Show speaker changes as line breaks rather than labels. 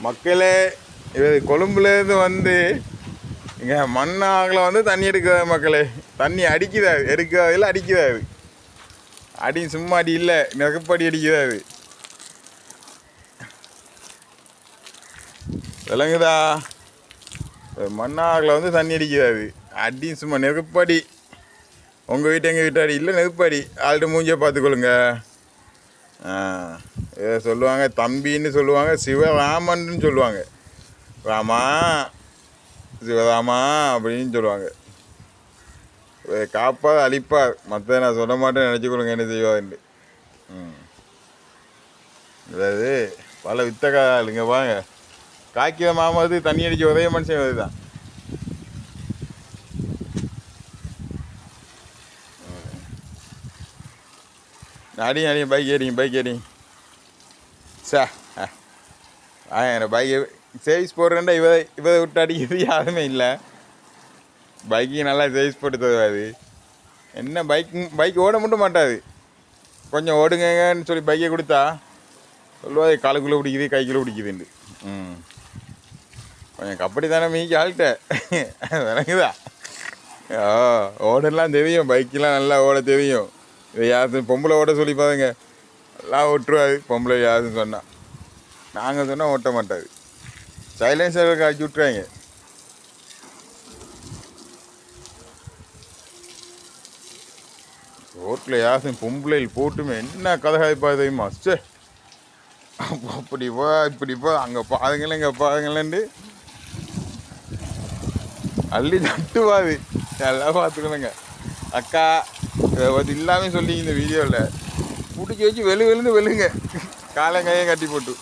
மக்களே, இது கொழும்புலேருந்து வந்து இங்கே மண்ணாகில் வந்து தண்ணி எடுக்கிறாது மக்களே. தண்ணி அடிக்கிறாது, எடுக்கிறாதில்ல அடிக்கிறாது. அடி சும்மா அடி இல்லை, நெருப்படி அடிக்கிறாது. விளங்குதா? மண்ணாகில் வந்து தண்ணி அடிக்கிறாது. அடி சும்மா நெருப்படி. உங்கள் வீட்டு எங்கள் வீட்டு அடி இல்லை, நெருப்படி. ஆள்கிட்ட மூஞ்சியை பார்த்துக்கொள்ளுங்க. இதை சொல்லுவாங்க தம்பின்னு சொல்லுவாங்க, சிவராமன்னு சொல்லுவாங்க. ராமா சிவராமா அப்படின்னு சொல்லுவாங்க. காப்பார் அழிப்பார், மற்ற நான் சொல்ல மாட்டேன் நினச்சிக்கொள்ளுங்க என்ன செய்வாருன்னு. அதாவது பல வித்தகாலுங்க வாங்க. காய்க்கிற மாமாவது தண்ணி அடிக்க உதய மனுஷன் வருதான். அடிங்க பைக் ஏடிங்க சா எனக்கு பைக்கு சேவிஸ் போடுறேன்டா இவரை விட்டு அடிக்கிறது யாருமே இல்லை. பைக்கு நல்லா சேவிஸ் போட்டு தருவாது. என்ன பைக் ஓட மட்டும் மாட்டாது. கொஞ்சம் ஓடுங்கன்னு சொல்லி பைக்கை கொடுத்தா சொல்லுவாது காலுக்குள்ளே பிடிக்குது கைக்குள்ளே பிடிக்குதுண்டு. கொஞ்சம் கபடி தானே மீக்கி ஆள்கிட்ட விளங்குதா? ஓடலாம் தெரியும், பைக்கெலாம் நல்லா ஓட தெரியும். இதை யாரும் பொம்பளை ஓட சொல்லி பாருங்க, எல்லாம் ஓட்டுருவாது. பொம்பளை யாருன்னு சொன்னால், நாங்கள் சொன்னால் ஓட்ட மாட்டாது. சைலன்சருக்கு அடிச்சு விட்ருவாங்க. ரோட்டில் யாரும் பொம்பளையில் போட்டுமே என்ன கதை காய்ப்பா தெரியுமா? சே அப்படி போ இப்படி போ, அங்கே பாருங்களேன் இங்கே பாருங்களேன்ட்டு அள்ளி தட்டுவாது. நல்லா பார்த்துக்கணுங்க அக்கா. அது இல்லாமல் சொல்லி இந்த வீடியோவில் பிடிச்சி வச்சு வெளுன்னு வெளுங்க, காலை கையை கட்டி போட்டு.